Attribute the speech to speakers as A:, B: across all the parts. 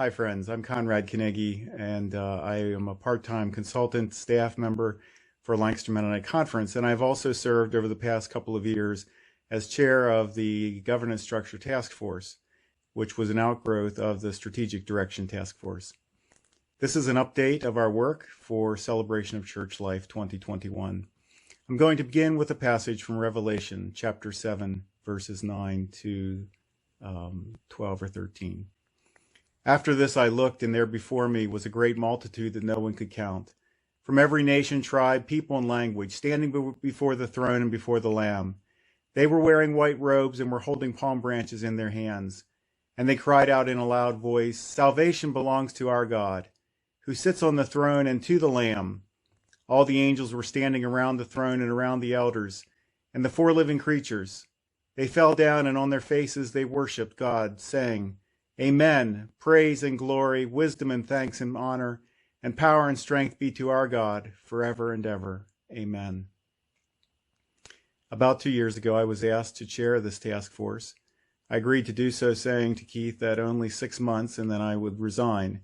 A: Hi friends, I'm Conrad Kanagy, and I am a part-time consultant staff member for Lancaster Mennonite Conference, and I've also served over the past couple of years as chair of the Governance Structure Task Force, which was an outgrowth of the Strategic Direction Task Force. This is an update of our work for Celebration of Church Life 2021. I'm going to begin with a passage from Revelation chapter 7, verses 9 to 12 or 13. After this I looked, and there before me was a great multitude that no one could count, from every nation, tribe, people, and language, standing before the throne and before the Lamb. They were wearing white robes and were holding palm branches in their hands. And they cried out in a loud voice, "Salvation belongs to our God, who sits on the throne, and to the Lamb." All the angels were standing around the throne and around the elders and the four living creatures. They fell down, and on their faces they worshipped God, saying, "Amen. Praise and glory, wisdom and thanks and honor, and power and strength be to our God forever and ever. Amen." About 2 years ago, I was asked to chair this task force. I agreed to do so, saying to Keith that only 6 months and then I would resign.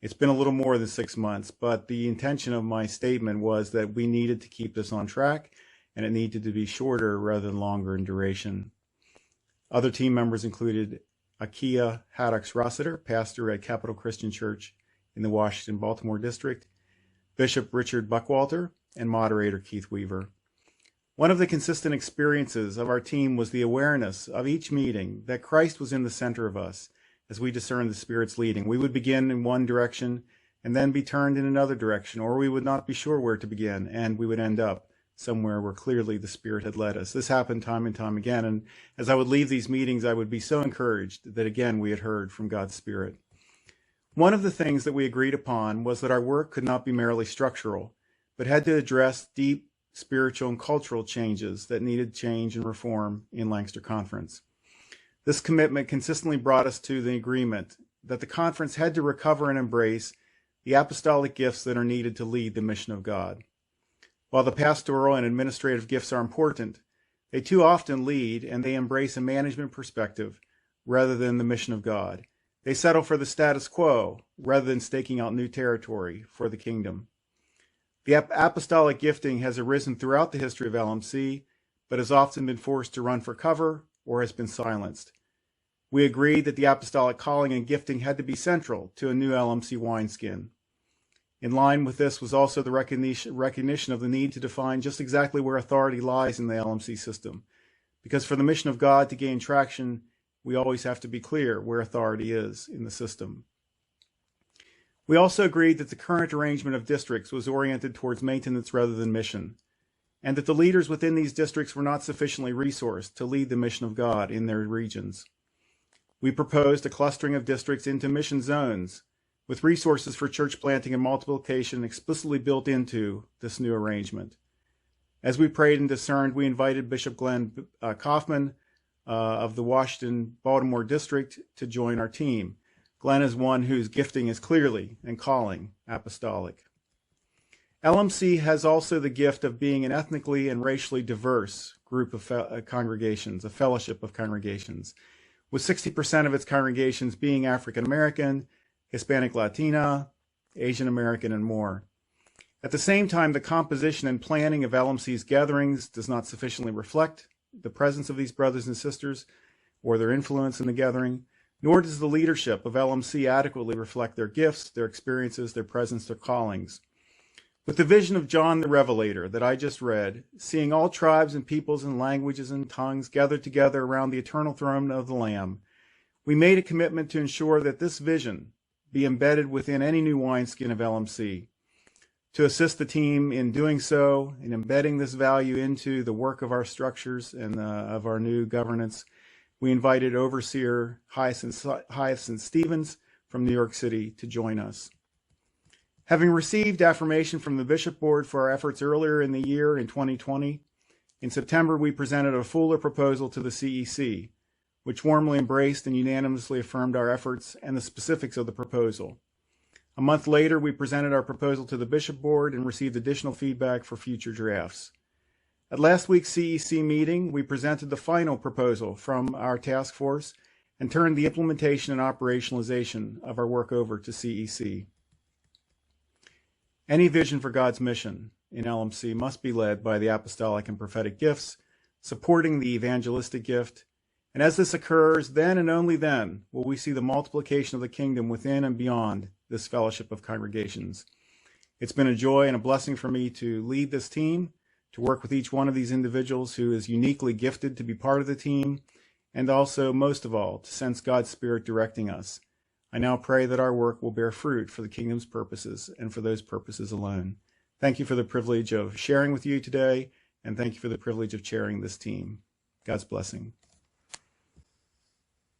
A: It's been a little more than 6 months, but the intention of my statement was that we needed to keep this on track, and it needed to be shorter rather than longer in duration. Other team members included Akia Haddocks-Rossiter, pastor at Capital Christian Church in the Washington-Baltimore district, Bishop Richard Buckwalter, and moderator Keith Weaver. One of the consistent experiences of our team was the awareness of each meeting that Christ was in the center of us as we discerned the Spirit's leading. We would begin in one direction and then be turned in another direction, or we would not be sure where to begin, and we would end up somewhere where clearly the Spirit had led us. This happened time and time again, and as I would leave these meetings, I would be so encouraged that again we had heard from God's Spirit. One of the things that we agreed upon was that our work could not be merely structural, but had to address deep spiritual and cultural changes that needed change and reform in Lancaster Conference. This commitment consistently brought us to the agreement that the conference had to recover and embrace the apostolic gifts that are needed to lead the mission of God. While the pastoral and administrative gifts are important, they too often lead and they embrace a management perspective rather than the mission of God. They settle for the status quo rather than staking out new territory for the kingdom. The apostolic gifting has arisen throughout the history of LMC, but has often been forced to run for cover or has been silenced. We agreed that the apostolic calling and gifting had to be central to a new LMC wineskin. In line with this was also the recognition of the need to define just exactly where authority lies in the LMC system. Because for the mission of God to gain traction, we always have to be clear where authority is in the system. We also agreed that the current arrangement of districts was oriented towards maintenance rather than mission, and that the leaders within these districts were not sufficiently resourced to lead the mission of God in their regions. We proposed a clustering of districts into mission zones, with resources for church planting and multiplication explicitly built into this new arrangement. As we prayed and discerned, we invited Bishop Glenn Kaufman of the Washington-Baltimore district to join our team. Glenn is one whose gifting is clearly and calling apostolic. LMC has also the gift of being an ethnically and racially diverse group of congregations, a fellowship of congregations, with 60% of its congregations being African American, Hispanic Latina, Asian American, and more. At the same time, the composition and planning of LMC's gatherings does not sufficiently reflect the presence of these brothers and sisters or their influence in the gathering, nor does the leadership of LMC adequately reflect their gifts, their experiences, their presence, their callings. With the vision of John the Revelator that I just read, seeing all tribes and peoples and languages and tongues gathered together around the eternal throne of the Lamb, we made a commitment to ensure that this vision be embedded within any new wineskin of LMC. To assist the team in doing so, in embedding this value into the work of our structures and of our new governance, we invited Overseer Hyacinth Stevens from New York City to join us. Having received affirmation from the Bishop Board for our efforts earlier in the year in 2020, in September we presented a fuller proposal to the CEC, which warmly embraced and unanimously affirmed our efforts and the specifics of the proposal. A month later, we presented our proposal to the Bishop Board and received additional feedback for future drafts. At last week's CEC meeting, we presented the final proposal from our task force, and turned the implementation and operationalization of our work over to CEC. Any vision for God's mission in LMC must be led by the apostolic and prophetic gifts, supporting the evangelistic gift. And as this occurs, then and only then will we see the multiplication of the kingdom within and beyond this fellowship of congregations. It's been a joy and a blessing for me to lead this team, to work with each one of these individuals who is uniquely gifted to be part of the team, and also, most of all, to sense God's Spirit directing us. I now pray that our work will bear fruit for the kingdom's purposes and for those purposes alone. Thank you for the privilege of sharing with you today, and thank you for the privilege of chairing this team. God's blessing.